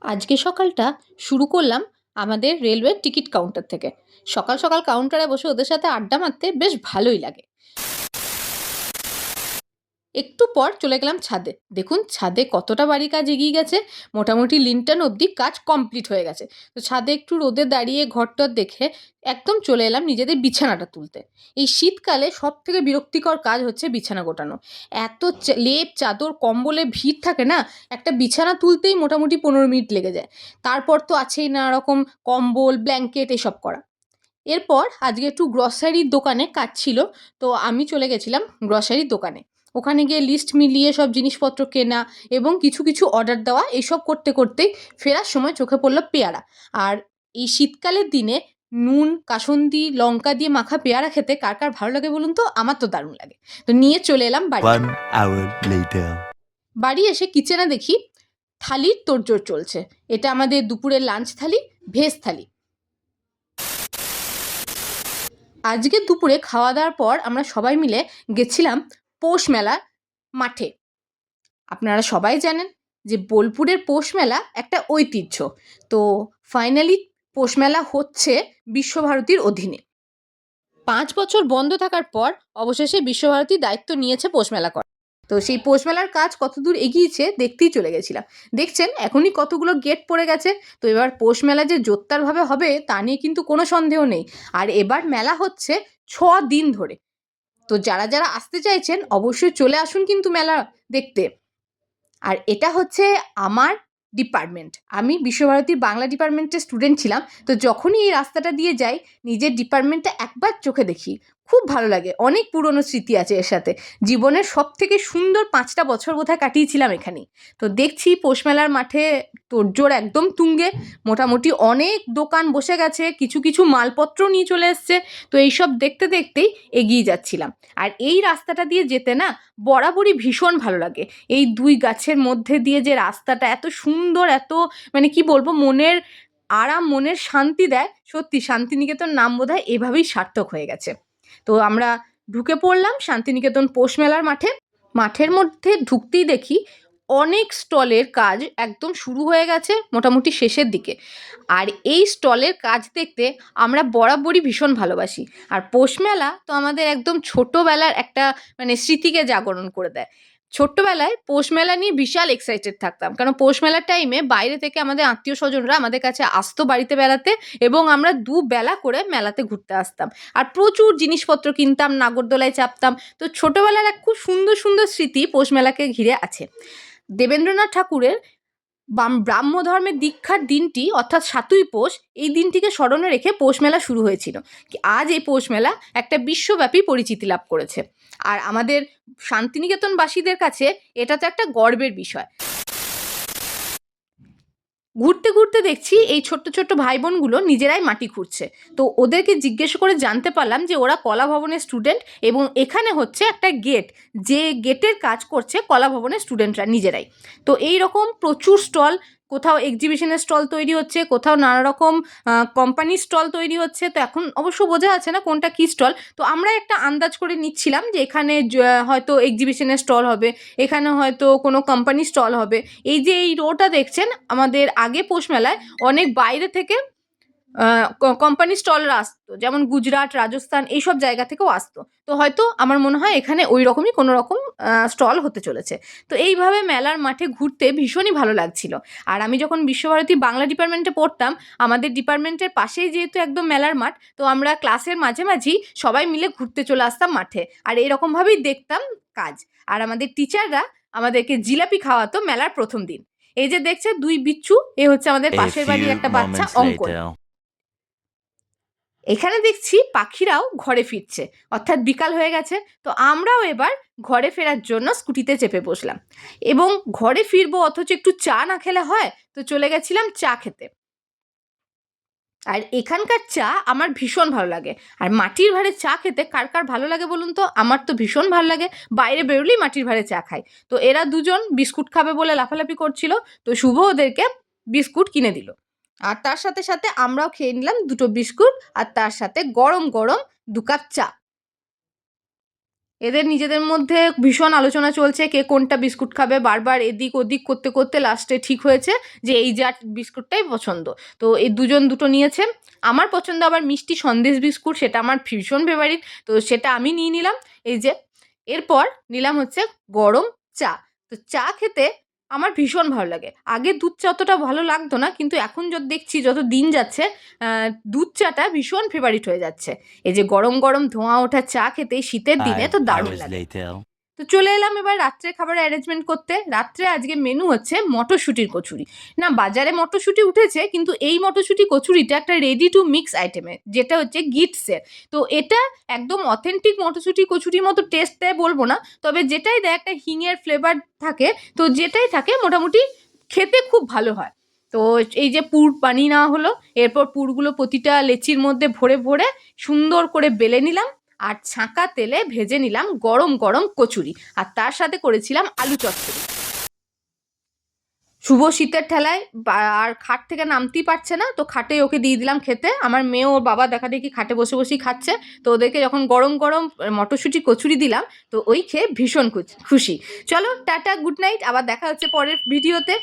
আজকে সকালটা শুরু করলাম আমাদের রেলওয়ের টিকিট কাউন্টার থেকে। সকাল সকাল কাউন্টারে বসে ওদের সাথে আড্ডা মারতে বেশ ভালোই লাগে। একটু পর চলে গেলাম ছাদে। দেখুন ছাদে কতটা বাড়ি কাজ এগিয়ে গেছে। মোটামুটি লিন্টার্ন অবধি কাজ কমপ্লিট হয়ে গেছে। তো ছাদে একটু রোদে দাঁড়িয়ে ঘরটর দেখে একদম চলে এলাম নিজেদের বিছানাটা তুলতে। এই শীতকালে সব থেকে বিরক্তিকর কাজ হচ্ছে বিছানা গোটানো। এত লেপ চাদর কম্বলে ভিড় থাকে না, একটা বিছানা তুলতেই মোটামুটি 15 মিনিট লেগে যায়। তারপর তো আছেই নানা রকম কম্বল ব্ল্যাঙ্কেট এসব করা। এরপর আজকে একটু গ্রসারির দোকানে কাজ ছিল, তো আমি চলে গেছিলাম গ্রসারির দোকানে। ওখানে গিয়ে লিস্ট মিলিয়ে সব জিনিসপত্র কেনা এবং কিছু কিছু অর্ডার দেওয়া এইসব করতে করতেই ফেরার সময় চোখে পড়লো পেয়ারা। আর এই শীতকালের দিনে নুন কাসুন্দি লঙ্কা দিয়ে মাখা পেয়ারা খেতে কার কার ভালো লাগে বলুন তো? আমার তো দারুণ লাগে। তো নিয়ে চলে এলাম বাড়ি। 1 hour later. বাড়ি এসে কিচেনে দেখি থালির তোড়জোড় চলছে। এটা আমাদের দুপুরের লাঞ্চ থালি, ভেজ থালি। আজকে দুপুরে খাওয়া দাওয়ার পর আমরা সবাই মিলে গেছিলাম পৌষ মেলার মাঠে। আপনারা সবাই জানেন যে বোলপুরের পৌষ মেলা একটা ঐতিহ্য। তো ফাইনালি পৌষ মেলা হচ্ছে বিশ্বভারতীর অধীনে। 5 বছর বন্ধ থাকার পর অবশেষে বিশ্বভারতী দায়িত্ব নিয়েছে পৌষ মেলা করার। তো সেই পৌষ মেলার কাজ কতদূর এগিয়েছে দেখতেই চলে গেছিলাম। দেখছেন এখনই কতগুলো গেট পড়ে গেছে। তো এবার পৌষ মেলা যে জোরদারভাবে হবে তা নিয়ে কিন্তু কোনো সন্দেহ নেই। আর এবার মেলা হচ্ছে 6 দিন ধরে। তো যারা যারা আসতে চাইছেন অবশ্যই চলে আসুন কিন্তু মেলা দেখতে। আর এটা হচ্ছে আমার ডিপার্টমেন্ট। আমি বিশ্বভারতীর বাংলা ডিপার্টমেন্টের স্টুডেন্ট ছিলাম। তো যখনই এই রাস্তাটা দিয়ে যাই নিজের ডিপার্টমেন্টটা একবার চোখে দেখি, খুব ভালো লাগে। অনেক পুরনো স্মৃতি আছে এর সাথে। জীবনের সবথেকে সুন্দর 5টা বছর বোধহয় কাটিয়েছিলাম এখানেই। তো দেখছি পৌষ মেলার মাঠে তোড়জোড় একদম তুঙ্গে। মোটামুটি অনেক দোকান বসে গেছে, কিছু কিছু মালপত্র নিয়ে চলে এসছে। তো এইসব দেখতে দেখতেই এগিয়ে যাচ্ছিলাম। আর এই রাস্তাটা দিয়ে যেতে না বরাবরই ভীষণ ভালো লাগে। এই 2 গাছের মধ্যে দিয়ে যে রাস্তাটা এত সুন্দর, এত মানে কি বলবো, মনের আরাম, মনের শান্তি দেয়। সত্যি শান্তিনিকেতন নাম বোধহয় এভাবেই সার্থক হয়ে গেছে। তো আমরা ঢুকে পড়লাম শান্তিনিকেতন পৌষ মেলার মাঠে। মাঠের মধ্যে ঢুকতেই দেখি অনেক স্টলের কাজ একদম শুরু হয়ে গেছে মোটামুটি শেষের দিকে। আর এই স্টলের কাজ দেখতে আমরা বরাবরই ভীষণ ভালোবাসি। আর পৌষ মেলা তো আমাদের একদম ছোটোবেলার একটা মানে স্মৃতিকে জাগরণ করে দেয়। ছোট্টবেলায় পৌষ মেলা নিয়ে বিশাল এক্সাইটেড থাকতাম, কারণ পৌষ মেলার টাইমে বাইরে থেকে আমাদের আত্মীয় স্বজনরা আমাদের কাছে আসতো বাড়িতে বেড়াতে, এবং আমরা দুবেলা করে মেলাতে ঘুরতে আসতাম। আর প্রচুর জিনিসপত্র কিনতাম, নাগরদোলায় চাপতাম। তো ছোটোবেলার এক খুব সুন্দর সুন্দর স্মৃতি পৌষ মেলাকে ঘিরে আছে। দেবেন্দ্রনাথ ঠাকুরের ব্রাহ্ম ধর্মের দীক্ষার দিনটি অর্থাৎ 7ই পৌষ, এই দিনটিকে স্মরণে রেখে পৌষ মেলা শুরু হয়েছিল। আজ এই পৌষ মেলা একটা বিশ্বব্যাপী পরিচিতি লাভ করেছে। আর আমাদের শান্তিনিকেতনবাসীদের কাছে এটা তো একটা গর্বের বিষয়। ঘুরতে ঘুরতে দেখছি এই ছোট্ট ছোট্ট ভাই বোনগুলো নিজেরাই মাটি খুঁড়ছে। তো ওদেরকে জিজ্ঞেস করে জানতে পারলাম যে ওরা কলা ভবনের স্টুডেন্ট, এবং এখানে হচ্ছে একটা গেট, যে গেটের কাজ করছে কলা ভবনের স্টুডেন্টরা নিজেরাই। তো এই রকম প্রচুর স্টল, কোথাও এক্সিবিশনের স্টল তৈরি হচ্ছে, কোথাও নানা রকম কোম্পানির স্টল তৈরি হচ্ছে। তো এখন অবশ্য বোঝা যাচ্ছে না কোনটা কী স্টল। তো আমরা একটা আন্দাজ করে নিচ্ছিলাম যে এখানে হয়তো এক্সিবিশনের স্টল হবে, এখানে হয়তো কোনো কোম্পানির স্টল হবে। এই যে এই রোটা দেখছেন, আমাদের আগে পৌষ মেলায় অনেক বাইরে থেকে কোম্পানির স্টলরা আসতো, যেমন গুজরাট রাজস্থান এইসব জায়গা থেকেও আসতো। তো হয়তো আমার মনে হয় এখানে ওই রকমই কোনো রকম স্টল হতে চলেছে। তো এইভাবে মেলার মাঠে ঘুরতে ভীষণই ভালো লাগছিল। আর আমি যখন বিশ্বভারতী বাংলা ডিপার্টমেন্টে পড়তাম, আমাদের ডিপার্টমেন্টের পাশেই যেহেতু একদম মেলার মাঠ, তো আমরা ক্লাসের মাঝামাঝি সবাই মিলে ঘুরতে চলে আসতাম মাঠে, আর এরকমভাবেই দেখতাম কাজ। আর আমাদের টিচাররা আমাদেরকে জিলাপি খাওয়াতো মেলার প্রথম দিন। এই যে দেখছে 2 বিচ্ছু, এ হচ্ছে আমাদের A পাশের বাড়ির few একটা বাচ্চা moments অঙ্কন। later. এখানে দেখছি পাখিরাও ঘরে ফিরছে, অর্থাৎ বিকাল হয়ে গেছে। তো আমরাও এবার ঘরে ফেরার জন্য স্কুটিতে চেপে বসলাম, এবং ঘরে ফিরবো অথচ একটু চা না খেলে হয়, তো চলে গেছিলাম চা খেতে। আর এখানকার চা আমার ভীষণ ভালো লাগে। আর মাটির ভাঁড়ে চা খেতে কার কার ভালো লাগে বলুন তো? আমার তো ভীষণ ভালো লাগে, বাইরে বেরোলেই মাটির ভাঁড়ে চা খাই। তো এরা দুজন বিস্কুট খাবে বলে লাফালাফি করছিল, তো শুভ ওদেরকে বিস্কুট কিনে দিল। আর তার সাথে সাথে আমরাও খেয়ে নিলাম 2টো বিস্কুট, আর তার সাথে গরম গরম 2 কাপ চা। এদের নিজেদের মধ্যে ভীষণ আলোচনা চলছে কে কোনটা বিস্কুট খাবে, বারবার এদিক ওদিক করতে করতে লাস্টে ঠিক হয়েছে যে এই জার বিস্কুটটাই পছন্দ। তো এই দুজন দুটো নিয়েছে। আমার পছন্দ আবার মিষ্টি সন্দেশ বিস্কুট, সেটা আমার ভীষণ ফেভারিট, তো সেটা আমি নিয়ে নিলাম। এই যে এরপর নিলাম হচ্ছে গরম চা। তো চা খেতে আমার ভীষণ ভালো লাগে। আগে দুধ চা অতটা ভালো লাগতো না, কিন্তু এখন দেখছি যত দিন যাচ্ছে দুধ চাটা ভীষণ ফেভারিট হয়ে যাচ্ছে। এই যে গরম গরম ধোঁয়া ওঠা চা খেতে শীতের দিনে তো দারুণ লাগে। তো চলে এলাম এবার রাত্রে খাবারের অ্যারেঞ্জমেন্ট করতে। রাত্রে আজকে মেনু হচ্ছে মটরশুঁটির কচুরি। না, বাজারে মটরশুঁটি উঠেছে, কিন্তু এই মটরশুঁটি কচুরিটা একটা রেডি টু মিক্স আইটেমের, যেটা হচ্ছে গিটসের। তো এটা একদম অথেন্টিক মটরশুঁটি কচুরির মতো টেস্ট দেয় বলবো না, তবে যেটাই দেয় একটা হিঙের ফ্লেভার থাকে, তো যেটাই থাকে মোটামুটি খেতে খুব ভালো হয়। তো এই যে পুর বানিয়ে নেওয়া হলো, এরপর পুরগুলো প্রতিটা লেচির মধ্যে ভরে ভরে সুন্দর করে বেলে নিলাম, আর ছাঁকা তেলে ভেজে নিলাম গরম গরম কচুরি, আর তার সাথে করেছিলাম আলু চচ্চড়ি। শুভ শীতের ঠেলায় আর খাট থেকে নামতেই পারছে না, তো খাটে ওকে দিয়ে দিলাম খেতে। আমার মেয়ে ওর বাবা দেখা দেখি খাটে বসে বসেই খাচ্ছে, তো ওদেরকে যখন গরম গরম মটরশুঁটি কচুরি দিলাম, তো ওই খেয়ে ভীষণ খুশি। চলো টাটা, গুড নাইট, আবার দেখা হচ্ছে পরের ভিডিওতে।